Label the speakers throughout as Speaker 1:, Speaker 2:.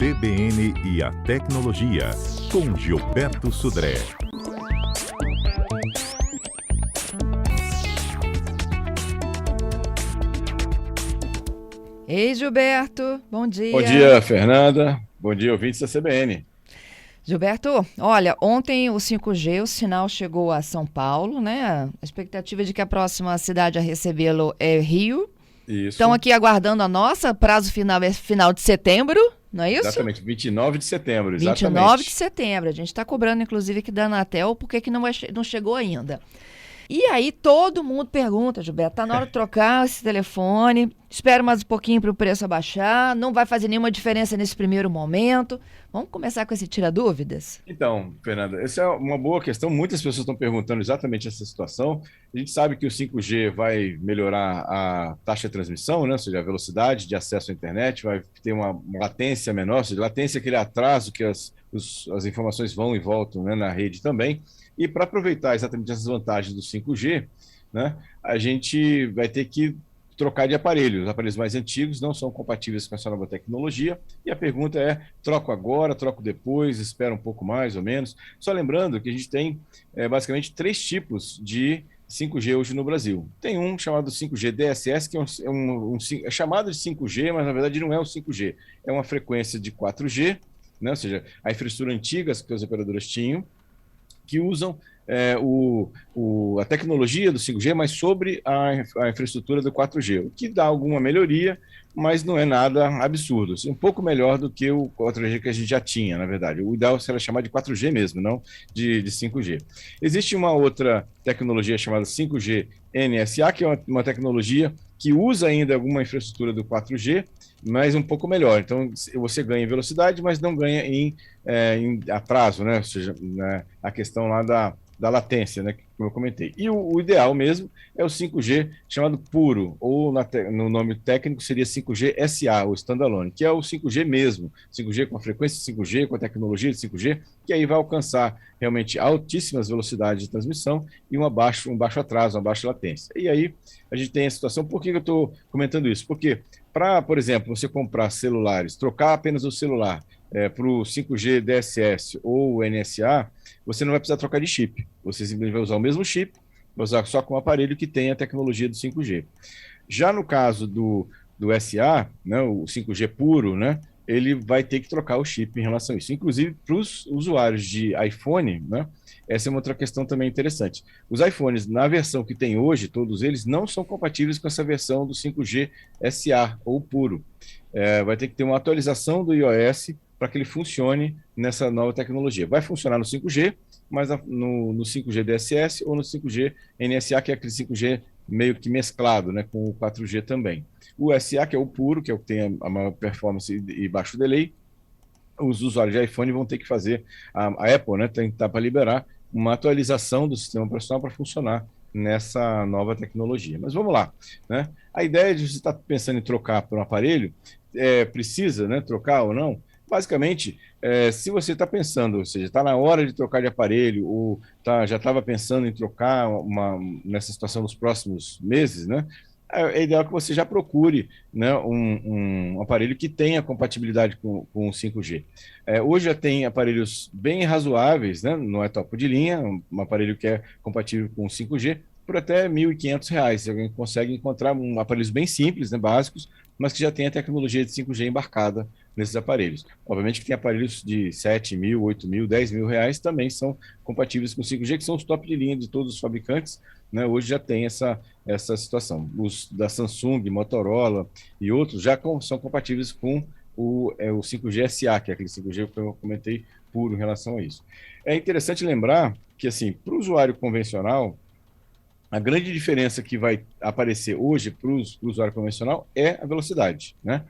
Speaker 1: CBN e a Tecnologia, com Gilberto Sudré.
Speaker 2: Ei, Gilberto, bom dia.
Speaker 3: Bom dia, Fernanda. Bom dia, ouvintes da CBN.
Speaker 2: Gilberto, olha, ontem o 5G, o sinal chegou a São Paulo, né? A expectativa de que a próxima cidade a recebê-lo é Rio.
Speaker 3: Isso.
Speaker 2: Estão aqui aguardando a nossa, prazo final é final de setembro, não é isso?
Speaker 3: Exatamente, 29 de setembro, exatamente.
Speaker 2: 29 de setembro, a gente está cobrando inclusive aqui da Anatel, por que não chegou ainda? E aí todo mundo pergunta, Gilberto, tá na hora de trocar esse telefone, espera mais um pouquinho para o preço abaixar, não vai fazer nenhuma diferença nesse primeiro momento. Vamos começar com esse tira-dúvidas?
Speaker 3: Então, Fernanda, essa é uma boa questão, muitas pessoas estão perguntando exatamente essa situação. A gente sabe que o 5G vai melhorar a taxa de transmissão, né? Ou seja, a velocidade de acesso à internet, vai ter uma latência menor, ou seja, latência é aquele atraso que as informações vão e voltam, né, na rede também. E para aproveitar exatamente essas vantagens do 5G, né, a gente vai ter que trocar de aparelho. Os aparelhos mais antigos não são compatíveis com essa nova tecnologia. E a pergunta é, troco agora, troco depois, espera um pouco mais ou menos? Só lembrando que a gente tem basicamente 3 tipos de 5G hoje no Brasil. Tem um chamado 5G DSS, que é chamado de 5G, mas na verdade não é o 5G. É uma frequência de 4G, né? Ou seja, a infraestrutura antiga que as operadoras tinham, que usam a tecnologia do 5G, mas sobre a infraestrutura do 4G, o que dá alguma melhoria, mas não é nada absurdo. Um pouco melhor do que o 4G que a gente já tinha, na verdade. O ideal seria chamar de 4G mesmo, não de 5G. Existe uma outra tecnologia chamada 5G NSA, que é uma tecnologia que usa ainda alguma infraestrutura do 4G, mas um pouco melhor. Então, você ganha em velocidade, mas não ganha em atraso, né? Ou seja, né, a questão lá da latência, né, como eu comentei. E o ideal mesmo é o 5G chamado puro, ou no nome técnico seria 5G SA, o standalone, que é o 5G mesmo, 5G com a frequência de 5G, com a tecnologia de 5G, que aí vai alcançar realmente altíssimas velocidades de transmissão e um baixo atraso, uma baixa latência. E aí a gente tem a situação, por que eu estou comentando isso? Porque para, por exemplo, você comprar celulares, trocar apenas o celular para o 5G DSS ou NSA, você não vai precisar trocar de chip. Você simplesmente vai usar o mesmo chip, vai usar só com o aparelho que tem a tecnologia do 5G. Já no caso do SA, né, o 5G puro, né, ele vai ter que trocar o chip em relação a isso. Inclusive, para os usuários de iPhone, né, essa é uma outra questão também interessante. Os iPhones, na versão que tem hoje, todos eles não são compatíveis com essa versão do 5G SA ou puro. Vai ter que ter uma atualização do iOS para que ele funcione nessa nova tecnologia. Vai funcionar no 5G, mas no 5G DSS ou no 5G NSA, que é aquele 5G meio que mesclado, né, com o 4G também. O SA, que é o puro, que é o que tem a maior performance e baixo delay, os usuários de iPhone vão ter que fazer, a Apple, né, tentar para liberar uma atualização do sistema operacional para funcionar nessa nova tecnologia. Mas vamos lá, né? A ideia de você estar pensando em trocar por um aparelho, precisa, né, trocar ou não? Basicamente, se você está pensando, ou seja, está na hora de trocar de aparelho, ou já estava pensando em trocar nessa situação nos próximos meses, né? É ideal que você já procure, né, um aparelho que tenha compatibilidade com o 5G. Hoje já tem aparelhos bem razoáveis, né? Não é topo de linha, um aparelho que é compatível com o 5G, por até R$ 1.500. Se alguém consegue encontrar aparelhos bem simples, né, básicos, mas que já tem a tecnologia de 5G embarcada nesses aparelhos. Obviamente que tem aparelhos de R$ 7.000, R$ 8.000, R$ 10.000 também são compatíveis com 5G, que são os top de linha de todos os fabricantes, né? Hoje já tem essa situação. Os da Samsung, Motorola e outros já são compatíveis com o 5G SA, que é aquele 5G que eu comentei puro em relação a isso. É interessante lembrar que, assim, para o usuário convencional, a grande diferença que vai aparecer hoje para o usuário convencional é a velocidade, né?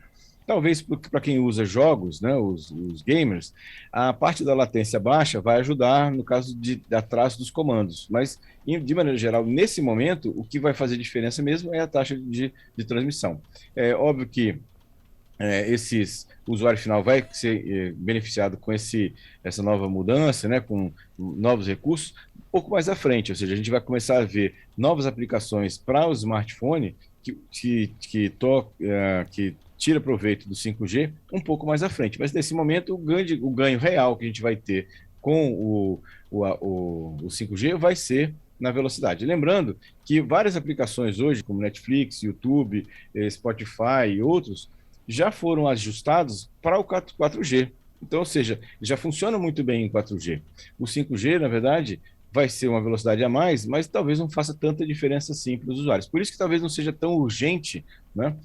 Speaker 3: Talvez para quem usa jogos, né, os gamers, a parte da latência baixa vai ajudar no caso de atraso dos comandos. Mas, de maneira geral, nesse momento, o que vai fazer diferença mesmo é a taxa de transmissão. É óbvio que o usuário final vai ser beneficiado com essa nova mudança, né, com novos recursos, um pouco mais à frente, ou seja, a gente vai começar a ver novas aplicações para o smartphone que tira proveito do 5G um pouco mais à frente. Mas nesse momento, o ganho real que a gente vai ter com o 5G vai ser na velocidade. Lembrando que várias aplicações hoje, como Netflix, YouTube, Spotify e outros, já foram ajustados para o 4G. Então, ou seja, já funciona muito bem em 4G. O 5G, na verdade, vai ser uma velocidade a mais, mas talvez não faça tanta diferença assim para os usuários. Por isso que talvez não seja tão urgente, né,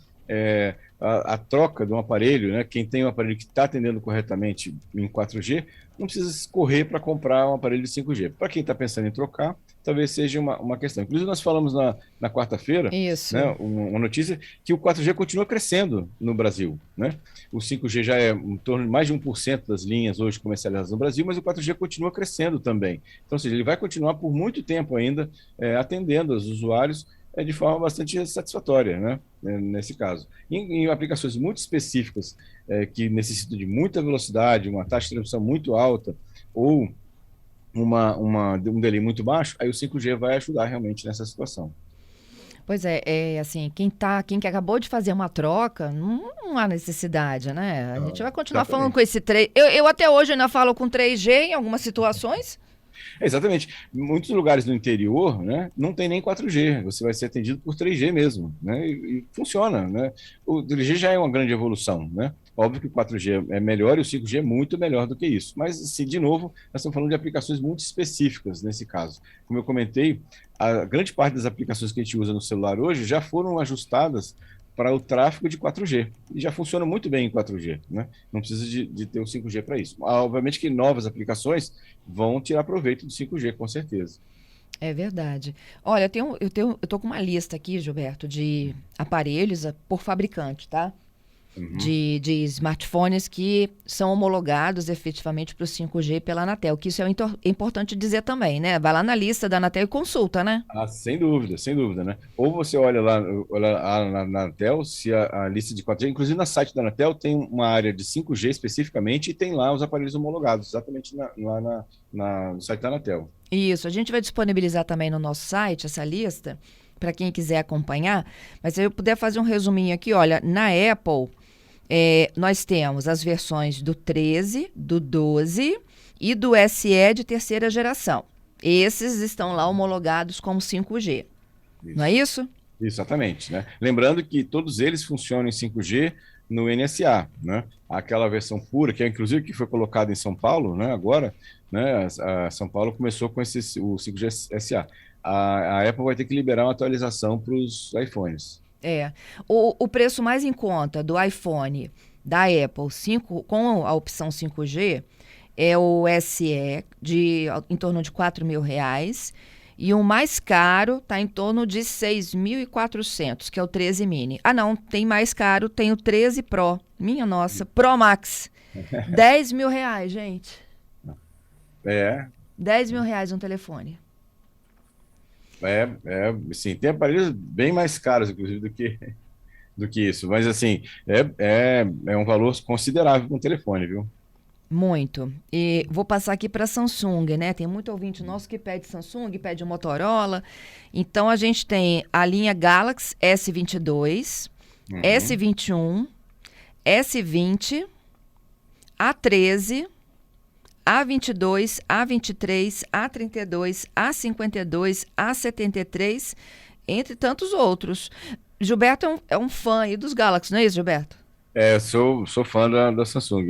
Speaker 3: a troca de um aparelho, né? Quem tem um aparelho que está atendendo corretamente em 4G, não precisa correr para comprar um aparelho de 5G. Para quem está pensando em trocar, talvez seja uma questão. Inclusive, nós falamos na quarta-feira, né, uma notícia que o 4G continua crescendo no Brasil, né? O 5G já é em torno de mais de 1% das linhas hoje comercializadas no Brasil, mas o 4G continua crescendo também. Então, ou seja, ele vai continuar por muito tempo ainda atendendo os usuários de forma bastante satisfatória, né? Nesse caso. Em aplicações muito específicas, que necessitam de muita velocidade, uma taxa de transmissão muito alta, ou um delay muito baixo, aí o 5G vai ajudar realmente nessa situação.
Speaker 2: Pois é, assim, quem que acabou de fazer uma troca, não há necessidade, né? A gente vai continuar falando com esse 3. Eu até hoje ainda falo com 3G em algumas situações.
Speaker 3: Exatamente. Muitos lugares no interior, né, não tem nem 4G, você vai ser atendido por 3G mesmo, né, e funciona, né? O 3G já é uma grande evolução, né? Óbvio que o 4G é melhor e o 5G é muito melhor do que isso, mas, assim, de novo, nós estamos falando de aplicações muito específicas nesse caso. Como eu comentei, a grande parte das aplicações que a gente usa no celular hoje já foram ajustadas para o tráfego de 4G. E já funciona muito bem em 4G, né? Não precisa de ter o 5G para isso. Obviamente que novas aplicações vão tirar proveito do 5G, com certeza.
Speaker 2: É verdade. Olha, eu tô com uma lista aqui, Gilberto, de aparelhos por fabricante, tá? De smartphones que são homologados efetivamente para o 5G pela Anatel, que isso é importante dizer também, né? Vai lá na lista da Anatel e consulta, né?
Speaker 3: Sem dúvida, né? Ou você olha lá na Anatel, se a lista de 4G, inclusive no site da Anatel tem uma área de 5G especificamente e tem lá os aparelhos homologados, exatamente no site da Anatel.
Speaker 2: Isso, a gente vai disponibilizar também no nosso site essa lista, para quem quiser acompanhar, mas se eu puder fazer um resuminho aqui, olha, na Apple, nós temos as versões do 13, do 12 e do SE de terceira geração. Esses estão lá homologados como 5G. Isso. Não é isso?
Speaker 3: Exatamente, né? Lembrando que todos eles funcionam em 5G no NSA, né? Aquela versão pura, que inclusive que foi colocada em São Paulo, né? Agora, né? A São Paulo começou com o 5G SA. A Apple vai ter que liberar uma atualização para os iPhones.
Speaker 2: O preço mais em conta do iPhone da Apple 5, com a opção 5G é o SE em torno de R$4.000 e o mais caro está em torno de 6.400, que é o 13 mini. Ah, não, tem mais caro, tem o 13 Pro, minha nossa, Pro Max, R$10.000, gente. R$10.000 um telefone.
Speaker 3: Sim, tem aparelhos bem mais caros, inclusive, do que isso. Mas, assim, é um valor considerável para um telefone, viu?
Speaker 2: Muito. E vou passar aqui para a Samsung, né? Tem muito ouvinte nosso que pede Samsung, pede Motorola. Então, a gente tem a linha Galaxy S22, S21, S20, A13... A22, A23, A32, A52, A73, entre tantos outros. Gilberto é um fã aí dos Galaxy, não é isso, Gilberto?
Speaker 3: Sou fã da Samsung.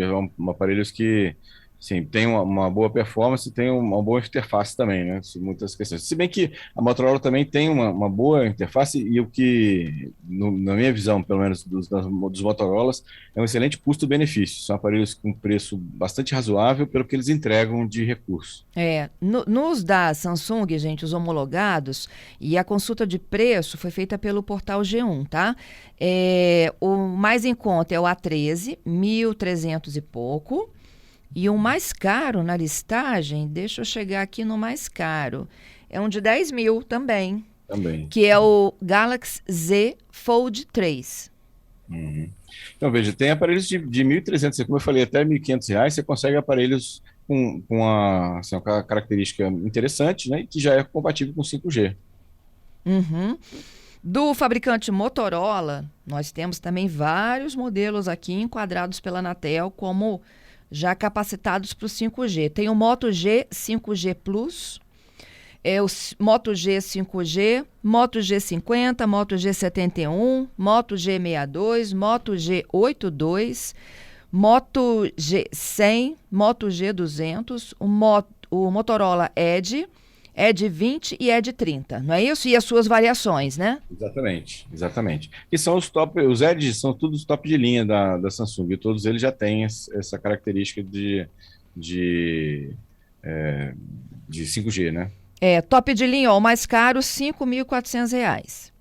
Speaker 3: Aparelhos que, sim, tem uma boa performance e tem uma boa interface também, né? Muitas questões. Se bem que a Motorola também tem uma boa interface e o que, na minha visão, pelo menos dos Motorolas, é um excelente custo-benefício. São aparelhos com preço bastante razoável pelo que eles entregam de recurso.
Speaker 2: Nos da Samsung, gente, os homologados, e a consulta de preço foi feita pelo portal G1, tá? O mais em conta é o A13, 1.300 e pouco. E o mais caro na listagem, deixa eu chegar aqui no mais caro, é um de 10 mil também. Que é o Galaxy Z Fold 3.
Speaker 3: Então, veja, tem aparelhos de 1.300, como eu falei, até R$1.500, você consegue aparelhos com uma característica interessante, né, e que já é compatível com 5G.
Speaker 2: Do fabricante Motorola, nós temos também vários modelos aqui enquadrados pela Anatel como já capacitados para o 5G. Tem o Moto G 5G Plus, o Moto G 5G, Moto G50, Moto G71, Moto G62, Moto G82, Moto G100, Moto G200, o Motorola Edge 20 e Edge 30, não é isso? E as suas variações, né?
Speaker 3: Exatamente. E são os top, os Edge são todos os top de linha da Samsung, e todos eles já têm essa característica de 5G, né?
Speaker 2: Top de linha, ó, o mais caro, R$ 5.400.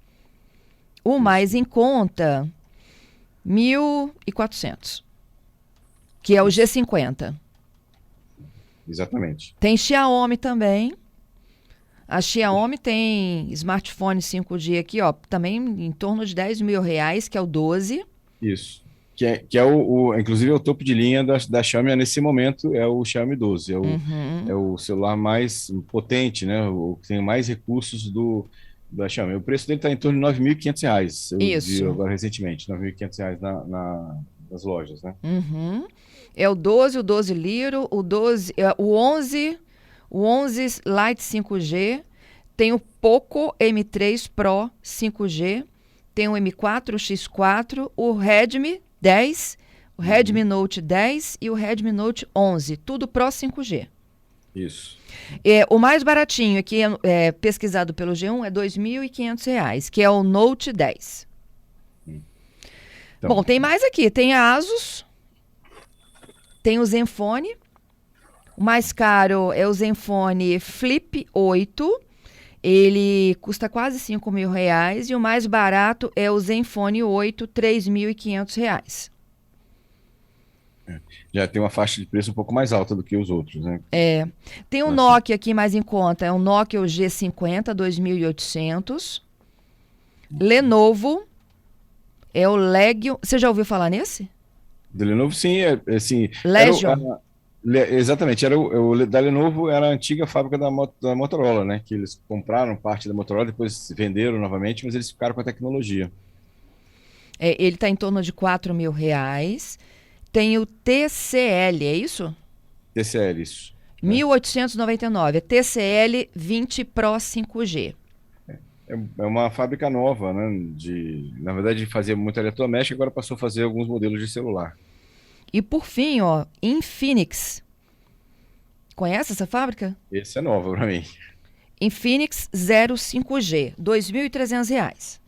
Speaker 2: O mais em conta, R$ 1.400, que é o G50.
Speaker 3: Exatamente.
Speaker 2: Tem Xiaomi também. A Xiaomi tem smartphone 5G aqui, ó, também em torno de R$ 10.000, que é o 12.
Speaker 3: Isso. Que é inclusive, o topo de linha da Xiaomi nesse momento é o Xiaomi 12. É o celular mais potente, né? O que tem mais recursos da Xiaomi. O preço dele está em torno de R$ 9.500. Eu vi agora recentemente, R$ 9.500 nas lojas, né?
Speaker 2: É o 12, o 12 Liro, o 12, o 11 Lite 5G, tem o Poco M3 Pro 5G, tem o M4, o X4, o Redmi 10, o Redmi Note 10 e o Redmi Note 11, tudo Pro 5G.
Speaker 3: Isso.
Speaker 2: O mais baratinho aqui, pesquisado pelo G1, é R$ 2.500, que é o Note 10. Então, bom, tem mais aqui, tem a Asus, tem o Zenfone, o mais caro é o Zenfone Flip 8, ele custa quase R$ 5.000, e o mais barato é o Zenfone 8, R$ 3.500.
Speaker 3: Já tem uma faixa de preço um pouco mais alta do que os outros, né?
Speaker 2: Tem um Nokia aqui mais em conta, é um Nokia G50, 2.800. Lenovo, é o Legion. Você já ouviu falar nesse?
Speaker 3: Do Lenovo, sim. Assim,
Speaker 2: Legion.
Speaker 3: Exatamente, da Lenovo era a antiga fábrica da Motorola, né? Que eles compraram parte da Motorola, depois venderam novamente, mas eles ficaram com a tecnologia.
Speaker 2: Ele está em torno de R$ 4.000. Tem o TCL, é isso?
Speaker 3: TCL, isso.
Speaker 2: 1.899, é TCL 20 Pro 5G.
Speaker 3: É uma fábrica nova, né? Na verdade, fazia muito eletrodoméstico, agora passou a fazer alguns modelos de celular.
Speaker 2: E por fim, ó, Infinix. Conhece essa fábrica?
Speaker 3: Esse é novo para mim.
Speaker 2: Infinix 05G, R$ 2.300.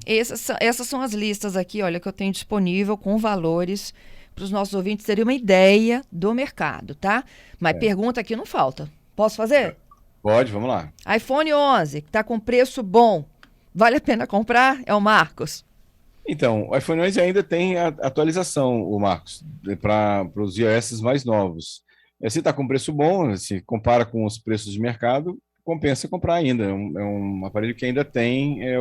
Speaker 2: Essas são as listas aqui, olha, que eu tenho disponível com valores para os nossos ouvintes terem uma ideia do mercado, tá? Mas pergunta aqui não falta. Posso fazer?
Speaker 3: Pode, vamos lá.
Speaker 2: iPhone 11, que está com preço bom. Vale a pena comprar? É o Marcos.
Speaker 3: Então, o iPhone 11 ainda tem a atualização, o Marcos, para os iOS mais novos. Se está com preço bom, se compara com os preços de mercado, compensa comprar ainda. É um aparelho que ainda tem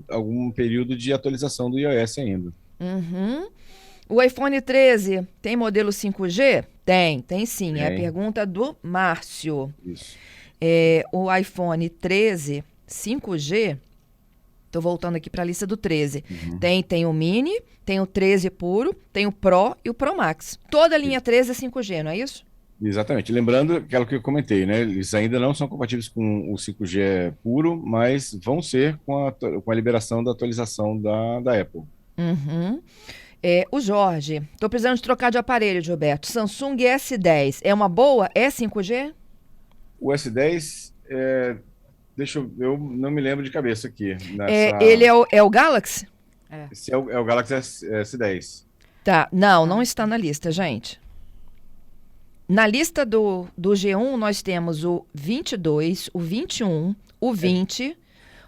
Speaker 3: algum período de atualização do iOS ainda.
Speaker 2: O iPhone 13 tem modelo 5G? Tem sim.
Speaker 3: Tem.
Speaker 2: É a pergunta do Márcio.
Speaker 3: Isso.
Speaker 2: O iPhone 13 5G, estou voltando aqui para a lista do 13. Tem o Mini, tem o 13 puro, tem o Pro e o Pro Max. Toda a linha 13 é 5G, não é isso?
Speaker 3: Exatamente. Lembrando aquilo que eu comentei, né? Eles ainda não são compatíveis com o 5G puro, mas vão ser com a liberação da atualização da Apple.
Speaker 2: O Jorge, estou precisando de trocar de aparelho, Gilberto. Samsung S10 é uma boa? É 5G?
Speaker 3: O S10, eu não me lembro de cabeça aqui.
Speaker 2: Ele é o Galaxy?
Speaker 3: Esse é o Galaxy S10.
Speaker 2: Tá, não está na lista, gente. Na lista do G1, nós temos o 22, o 21, o 20,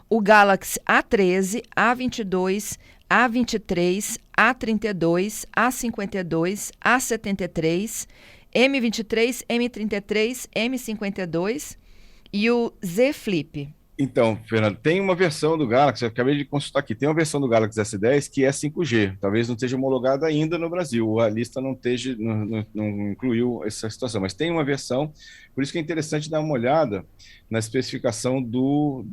Speaker 2: o Galaxy A13, A22, A23, A32, A52, A73, M23, M33, M52 e o Z Flip.
Speaker 3: Então, Fernando, tem uma versão do Galaxy, eu acabei de consultar aqui, tem uma versão do Galaxy S10 que é 5G, talvez não esteja homologada ainda no Brasil, a lista não, esteja, não incluiu essa situação, mas tem uma versão, por isso que é interessante dar uma olhada na especificação do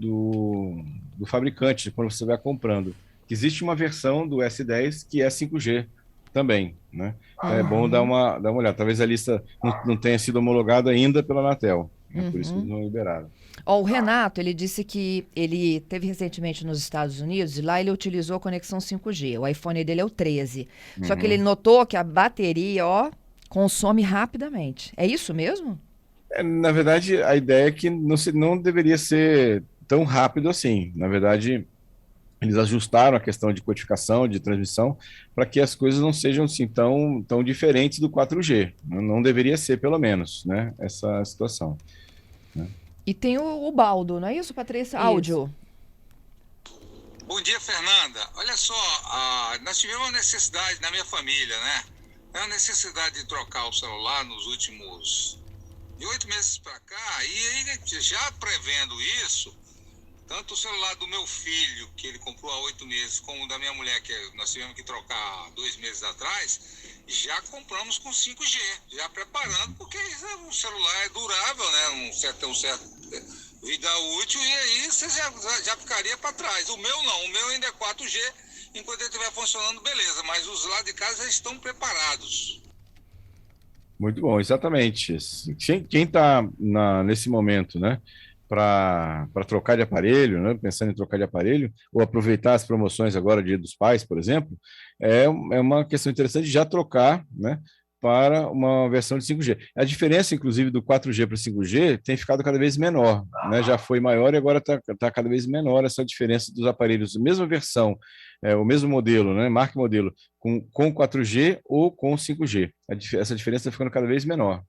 Speaker 3: fabricante, quando você vai comprando, que existe uma versão do S10 que é 5G também, né? É bom dar uma olhada, talvez a lista não tenha sido homologada ainda pela Anatel, né? Por isso que eles não liberaram.
Speaker 2: Ó, o Renato, ele disse que ele teve recentemente nos Estados Unidos e lá ele utilizou a conexão 5G. O iPhone dele é o 13. Só que ele notou que a bateria, ó, consome rapidamente. É isso mesmo?
Speaker 3: Na verdade, a ideia é que não deveria ser tão rápido assim. Na verdade, eles ajustaram a questão de codificação, de transmissão, para que as coisas não sejam assim tão diferentes do 4G. Não deveria ser, pelo menos, né, essa situação, né?
Speaker 2: E tem o Baldo, não é isso, Patrícia? Áudio.
Speaker 4: Bom dia, Fernanda. Olha só, nós tivemos uma necessidade na minha família, né? A necessidade de trocar o celular nos últimos de 8 meses para cá, e aí, já prevendo isso, tanto o celular do meu filho, que ele comprou há 8 meses, como o da minha mulher, que nós tivemos que trocar 2 meses atrás, já compramos com 5G, já preparando, porque o celular é durável, né? Tem um certo vida útil, e aí você já ficaria para trás. O meu não, o meu ainda é 4G, enquanto ele estiver funcionando, beleza, mas os lá de casa já estão preparados.
Speaker 3: Muito bom, exatamente. Quem está nesse momento, né, para trocar de aparelho, né, pensando em trocar de aparelho, ou aproveitar as promoções agora, Dia dos Pais, por exemplo, é uma questão interessante de já trocar, né, para uma versão de 5G. A diferença, inclusive, do 4G para 5G tem ficado cada vez menor, né? Já foi maior e agora está cada vez menor essa diferença dos aparelhos. A mesma versão, o mesmo modelo, né? Marca e modelo, com 4G ou com 5G. Essa diferença está ficando cada vez menor.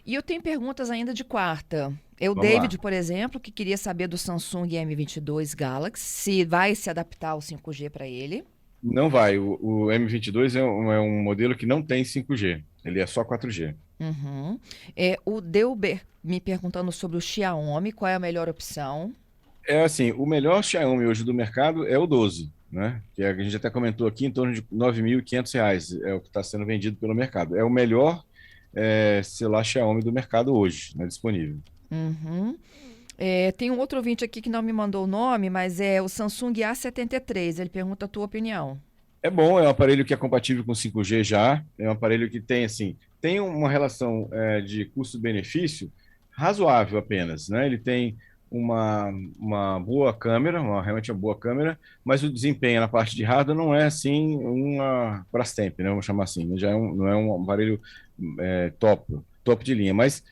Speaker 2: E eu tenho perguntas ainda de quarta. O
Speaker 3: Vamos
Speaker 2: David,
Speaker 3: lá.
Speaker 2: por exemplo, que queria saber do Samsung M22 Galaxy, se vai se adaptar ao 5G para ele.
Speaker 3: Não vai. O M22 é um modelo que não tem 5G. Ele é só 4G.
Speaker 2: O Delber me perguntando sobre o Xiaomi, qual é a melhor opção?
Speaker 3: É assim, o melhor Xiaomi hoje do mercado é o 12, né? Que a gente até comentou aqui, em torno de R$ 9.500 é o que está sendo vendido pelo mercado. É o melhor celular Xiaomi do mercado hoje, né, disponível.
Speaker 2: Tem um outro ouvinte aqui que não me mandou o nome, mas é o Samsung A73. Ele pergunta a tua opinião.
Speaker 3: É bom, é um aparelho que é compatível com 5G já, é um aparelho que tem uma relação de custo-benefício razoável apenas, né? Ele tem uma boa câmera, realmente uma boa câmera, mas o desempenho na parte de hardware não é assim uma Brastemp, né? Vamos chamar assim, já não é um aparelho top de linha, mas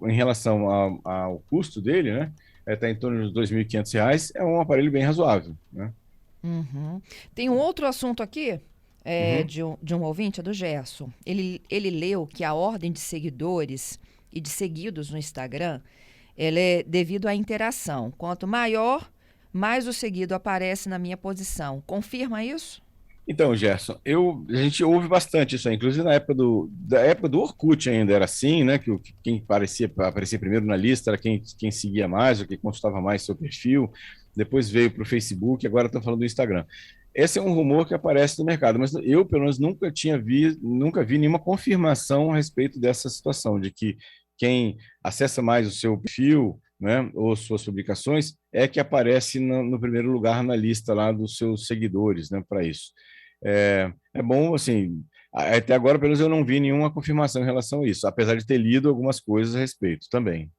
Speaker 3: em relação ao custo dele, né? Está em torno de R$ 2.500, é um aparelho bem razoável, né?
Speaker 2: Tem um outro assunto aqui, de um ouvinte, é do Gerson. Ele leu que a ordem de seguidores e de seguidos no Instagram, ela é devido à interação. Quanto maior, mais o seguido aparece na minha posição. Confirma isso?
Speaker 3: Então, Gerson, a gente ouve bastante isso aí, inclusive na época da época do Orkut ainda era assim, né? Que quem aparecia primeiro na lista era quem seguia mais, ou quem consultava mais seu perfil. Depois veio para o Facebook, agora estão falando do Instagram. Esse é um rumor que aparece no mercado, mas eu, pelo menos, nunca vi nenhuma confirmação a respeito dessa situação, de que quem acessa mais o seu perfil, né, ou suas publicações, é que aparece no primeiro lugar na lista lá dos seus seguidores, né, para isso. É bom, assim, até agora, pelo menos, eu não vi nenhuma confirmação em relação a isso, apesar de ter lido algumas coisas a respeito também.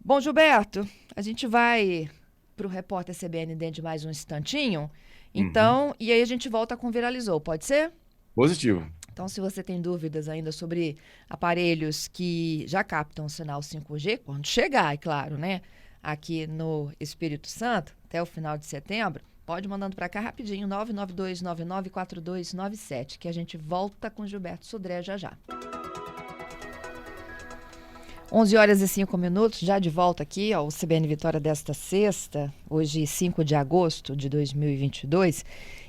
Speaker 2: Bom, Gilberto, a gente vai para o repórter CBN dentro de mais um instantinho. Então, e aí a gente volta com Viralizou, pode ser?
Speaker 3: Positivo.
Speaker 2: Então, se você tem dúvidas ainda sobre aparelhos que já captam o sinal 5G, quando chegar, é claro, né? Aqui no Espírito Santo, até o final de setembro, pode mandando para cá rapidinho, 992994297, que a gente volta com Gilberto Sodré já já. 11h05, já de volta aqui ao CBN Vitória desta sexta, hoje 5 de agosto de 2022,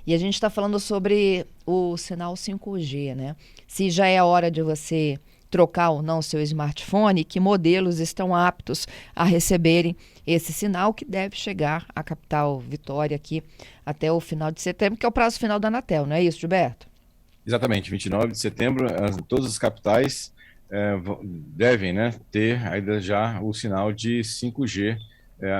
Speaker 2: e a gente está falando sobre o sinal 5G, né? Se já é hora de você trocar ou não seu smartphone, que modelos estão aptos a receberem esse sinal, que deve chegar à capital Vitória aqui até o final de setembro, que é o prazo final da Anatel, não é isso, Gilberto?
Speaker 3: Exatamente, 29 de setembro, todas as capitais devem, né, ter ainda já o sinal de 5G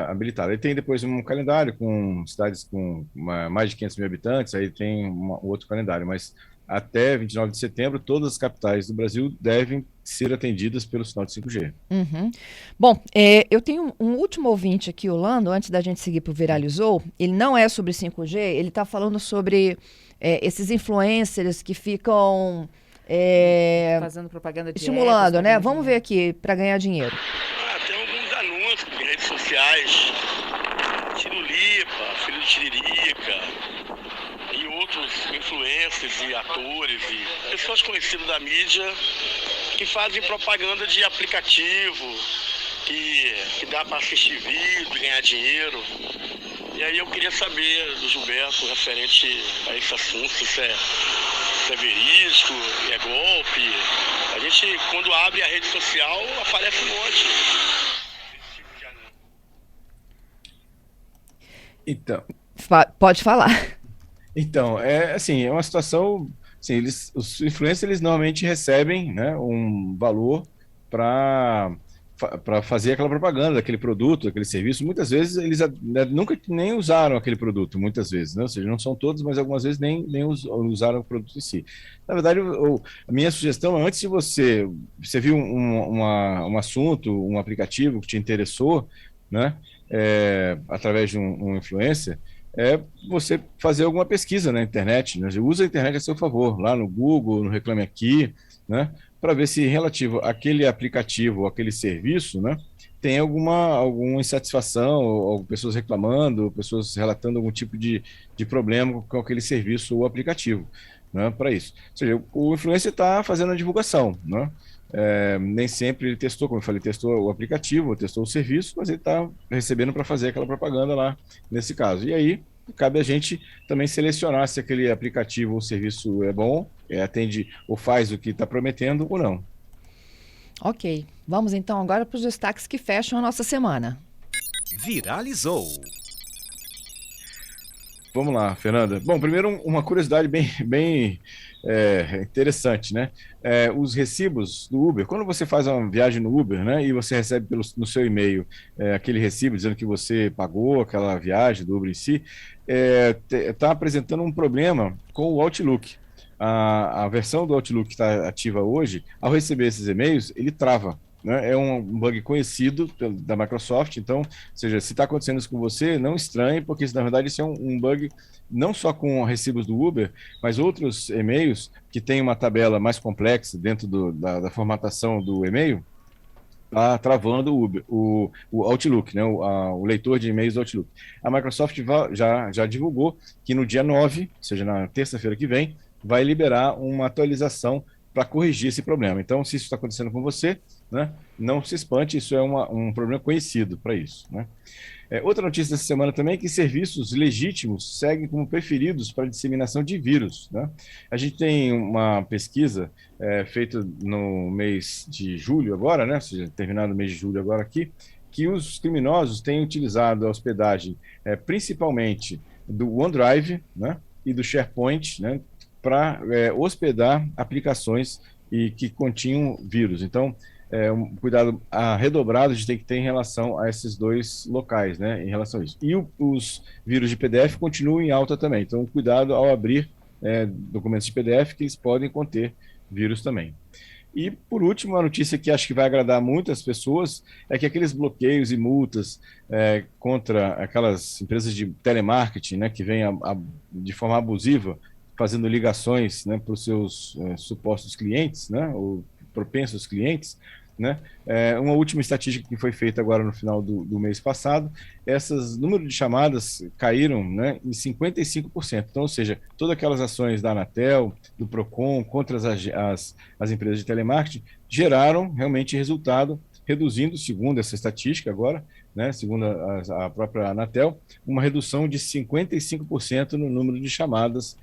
Speaker 3: habilitado. Aí tem depois um calendário com cidades com mais de 500 mil habitantes, aí tem um outro calendário, mas até 29 de setembro, todas as capitais do Brasil devem ser atendidas pelo sinal de 5G.
Speaker 2: Uhum. Bom, eu tenho um último ouvinte aqui, Orlando, antes da gente seguir para o Viralizou. Ele não é sobre 5G, ele está falando sobre esses influencers que ficam
Speaker 5: fazendo propaganda de
Speaker 2: estimulando,
Speaker 5: apps,
Speaker 2: né? Vamos ver aqui, para ganhar dinheiro.
Speaker 6: Tem alguns anúncios em redes sociais, Tirulipa, Filho de Tiririca, e outros influencers e atores e pessoas conhecidas da mídia que fazem propaganda de aplicativo, que dá para assistir vídeo, ganhar dinheiro. E aí eu queria saber do Gilberto referente a esse assunto, se isso é verídico, é golpe. A gente, quando abre a rede social, aparece um monte.
Speaker 3: Então,
Speaker 2: Pode falar.
Speaker 3: Então, é uma situação, assim, os influencers eles normalmente recebem, né, um valor para fazer aquela propaganda daquele produto, daquele serviço. Muitas vezes eles nunca nem usaram aquele produto, muitas vezes, né? Ou seja, não são todos, mas algumas vezes nem usaram o produto em si. Na verdade, a minha sugestão é, antes de você viu um assunto, um aplicativo que te interessou, né, através de um influencer, você fazer alguma pesquisa na internet, né? Usa a internet a seu favor, lá no Google, no Reclame Aqui, né? Para ver se relativo àquele aplicativo, aquele serviço, né, tem alguma insatisfação, ou pessoas reclamando, pessoas relatando algum tipo de problema com aquele serviço ou aplicativo, né, para isso. Ou seja, o influencer está fazendo a divulgação, né? Nem sempre ele testou, como eu falei, testou o aplicativo, testou o serviço, mas ele está recebendo para fazer aquela propaganda lá, nesse caso. E aí, cabe a gente também selecionar se aquele aplicativo ou serviço é bom, atende ou faz o que está prometendo ou não.
Speaker 2: Ok, vamos então agora para os destaques que fecham a nossa semana.
Speaker 1: Viralizou.
Speaker 3: Vamos lá, Fernanda. Bom, primeiro uma curiosidade bem interessante, né? Os recibos do Uber, quando você faz uma viagem no Uber, né, e você recebe no seu e-mail aquele recibo dizendo que você pagou aquela viagem do Uber em si, está apresentando um problema com o Outlook. A versão do Outlook que está ativa hoje, ao receber esses e-mails, ele trava. Né? É um bug conhecido da Microsoft, então, ou seja, se está acontecendo isso com você, não estranhe, porque na verdade isso é um bug não só com recibos do Uber, mas outros e-mails que têm uma tabela mais complexa dentro da formatação do e-mail, está travando o Outlook, né? O leitor de e-mails do Outlook. A Microsoft já divulgou que no dia 9, ou seja, na terça-feira que vem, vai liberar uma atualização para corrigir esse problema. Então, se isso está acontecendo com você, né, não se espante, isso é um problema conhecido para isso. Né? Outra notícia dessa semana também é que serviços legítimos seguem como preferidos para disseminação de vírus. Né? A gente tem uma pesquisa feita no mês de julho agora, né, ou seja, terminado o mês de julho agora aqui, que os criminosos têm utilizado a hospedagem principalmente do OneDrive, né, e do SharePoint, né, para hospedar aplicações que continham vírus. Então, um cuidado redobrado a gente tem que ter em relação a esses dois locais, né, em relação a isso. E os vírus de PDF continuam em alta também. Então, cuidado ao abrir documentos de PDF, que eles podem conter vírus também. E, por último, a notícia que acho que vai agradar muitas pessoas é que aqueles bloqueios e multas contra aquelas empresas de telemarketing, né, que vêm de forma abusiva, fazendo ligações, né, para os seus supostos clientes, né, ou propensos clientes, né, uma última estatística que foi feita agora no final do mês passado, esses números de chamadas caíram, né, em 55%. Então, ou seja, todas aquelas ações da Anatel, do Procon, contra as empresas de telemarketing, geraram realmente resultado, reduzindo, segundo essa estatística agora, né, segundo a própria Anatel, uma redução de 55% no número de chamadas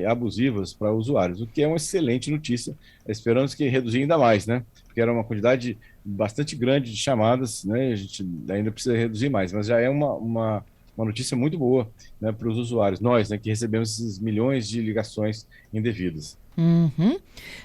Speaker 3: abusivas para usuários, o que é uma excelente notícia. Esperamos que reduzir ainda mais, né? Porque era uma quantidade bastante grande de chamadas, né? A gente ainda precisa reduzir mais, mas já é uma notícia muito boa, né, para os usuários, nós, né, que recebemos esses milhões de ligações indevidas.
Speaker 2: Uhum.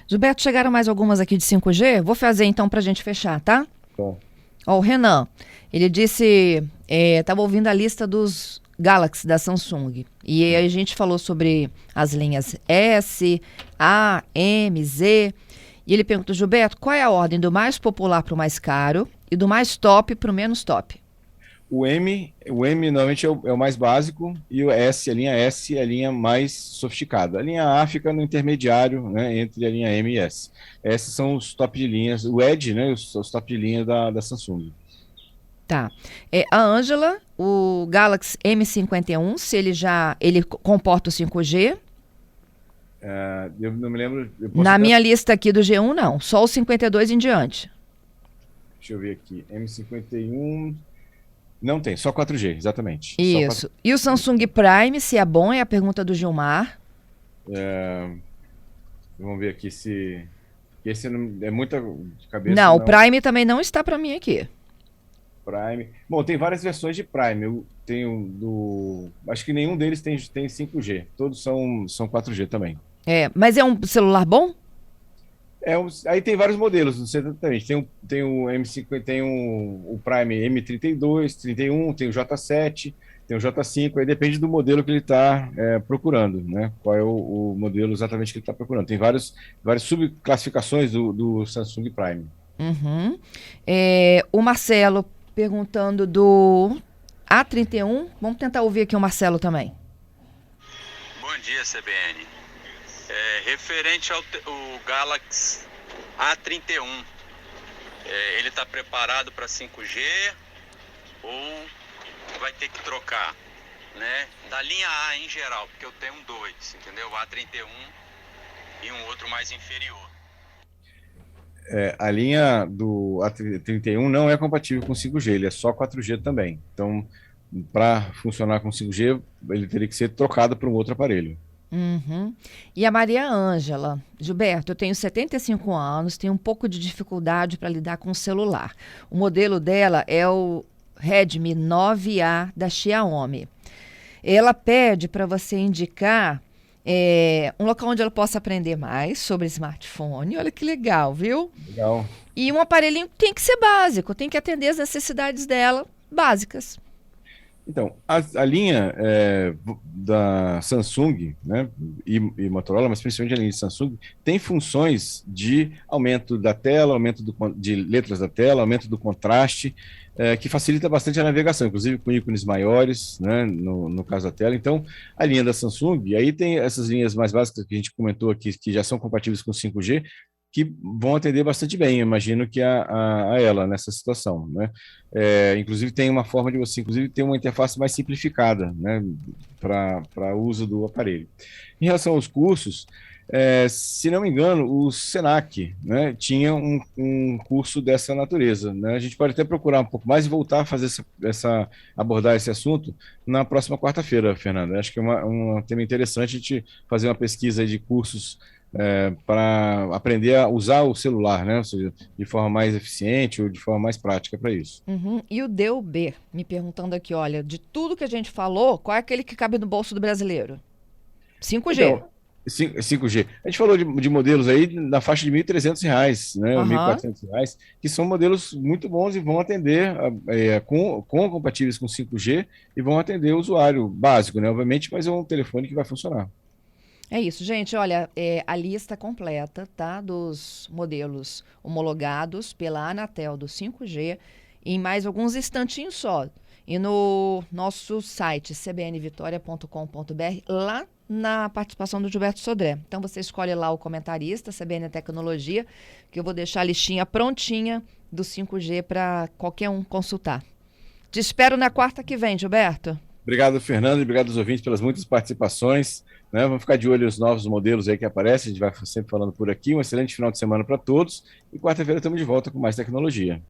Speaker 2: Gilberto, chegaram mais algumas aqui de 5G? Vou fazer então para a gente fechar, tá?
Speaker 3: Bom.
Speaker 2: Ó, o Renan, ele disse, estava ouvindo a lista dos Galaxy da Samsung. E aí a gente falou sobre as linhas S, A, M, Z. E ele perguntou, Gilberto, qual é a ordem do mais popular para o mais caro e do mais top para o menos top?
Speaker 3: O M normalmente é o mais básico e a linha S é a linha mais sofisticada. A linha A fica no intermediário, né, entre a linha M e S. Esses são os top de linhas, o Edge, né, os top de linha da Samsung.
Speaker 2: Tá. A Ângela, o Galaxy M51, se ele comporta o 5G.
Speaker 3: Eu não me lembro.
Speaker 2: Na minha lista aqui do G1, não. Só o 52 em diante.
Speaker 3: Deixa eu ver aqui. M51... Não tem, só 4G, exatamente.
Speaker 2: Isso. E o Samsung Prime, se é bom, é a pergunta do Gilmar.
Speaker 3: Vamos ver aqui se... Esse é muita de cabeça.
Speaker 2: Não, o Prime também não está para mim aqui.
Speaker 3: Prime. Bom, tem várias versões de Prime. Eu tenho acho que nenhum deles tem 5G. Todos são 4G também.
Speaker 2: Mas é um celular bom?
Speaker 3: Aí tem vários modelos, não sei exatamente. Tem o M50, tem o Prime M32, 31, tem o J7, tem o J5, aí depende do modelo que ele está procurando, né? Qual é o modelo exatamente que ele está procurando. Tem várias subclassificações do Samsung Prime.
Speaker 2: Uhum. O Marcelo perguntando do A31. Vamos tentar ouvir aqui o Marcelo também.
Speaker 7: Bom dia, CBN. Referente ao Galaxy A31, ele está preparado para 5G ou vai ter que trocar, né? Da linha A em geral, porque eu tenho dois, entendeu? O A31 e um outro mais inferior.
Speaker 3: A linha do A31 não é compatível com 5G, ele é só 4G também. Então, para funcionar com 5G, ele teria que ser trocado para um outro aparelho.
Speaker 2: Uhum. E a Maria Ângela, Gilberto, eu tenho 75 anos, tenho um pouco de dificuldade para lidar com o celular. O modelo dela é o Redmi 9A da Xiaomi. Ela pede para você indicar um local onde ela possa aprender mais sobre smartphone. Olha que legal, viu?
Speaker 3: Legal.
Speaker 2: E um aparelhinho tem que ser básico, tem que atender as necessidades dela básicas.
Speaker 3: Então, a linha da Samsung, né, e Motorola, mas principalmente a linha de Samsung, tem funções de aumento da tela, aumento de letras da tela, aumento do contraste, que facilita bastante a navegação, inclusive com ícones maiores, né, no caso da tela. Então, a linha da Samsung, e aí tem essas linhas mais básicas que a gente comentou aqui, que já são compatíveis com 5G, que vão atender bastante bem, eu imagino que a ela nessa situação, né? Inclusive tem uma forma de você, ter uma interface mais simplificada, né, para o uso do aparelho. Em relação aos cursos, se não me engano, o Senac, né, tinha um curso dessa natureza, né? A gente pode até procurar um pouco mais e voltar a fazer abordar esse assunto na próxima quarta-feira, Fernanda. Acho que é um tema interessante a gente fazer uma pesquisa de cursos para aprender a usar o celular, né? Ou seja, de forma mais eficiente ou de forma mais prática para isso.
Speaker 2: Uhum. E o DUB, me perguntando aqui, olha, de tudo que a gente falou, qual é aquele que cabe no bolso do brasileiro? 5G.
Speaker 3: Então, 5G. A gente falou de modelos aí na faixa de R$ 1.300, né?
Speaker 2: Uhum.
Speaker 3: R$ 1.400, que são modelos muito bons e vão atender compatíveis com 5G e vão atender o usuário básico, né? Obviamente, mas é um telefone que vai funcionar.
Speaker 2: É isso, gente. Olha, a lista completa, tá, dos modelos homologados pela Anatel do 5G em mais alguns instantinhos só. E no nosso site, cbnvitoria.com.br, lá na participação do Gilberto Sodré. Então, você escolhe lá o comentarista, CBN Tecnologia, que eu vou deixar a listinha prontinha do 5G para qualquer um consultar. Te espero na quarta que vem, Gilberto.
Speaker 3: Obrigado, Fernando, e obrigado aos ouvintes pelas muitas participações, né? Vamos ficar de olho nos novos modelos aí que aparecem, a gente vai sempre falando por aqui. Um excelente final de semana para todos e quarta-feira estamos de volta com mais tecnologia.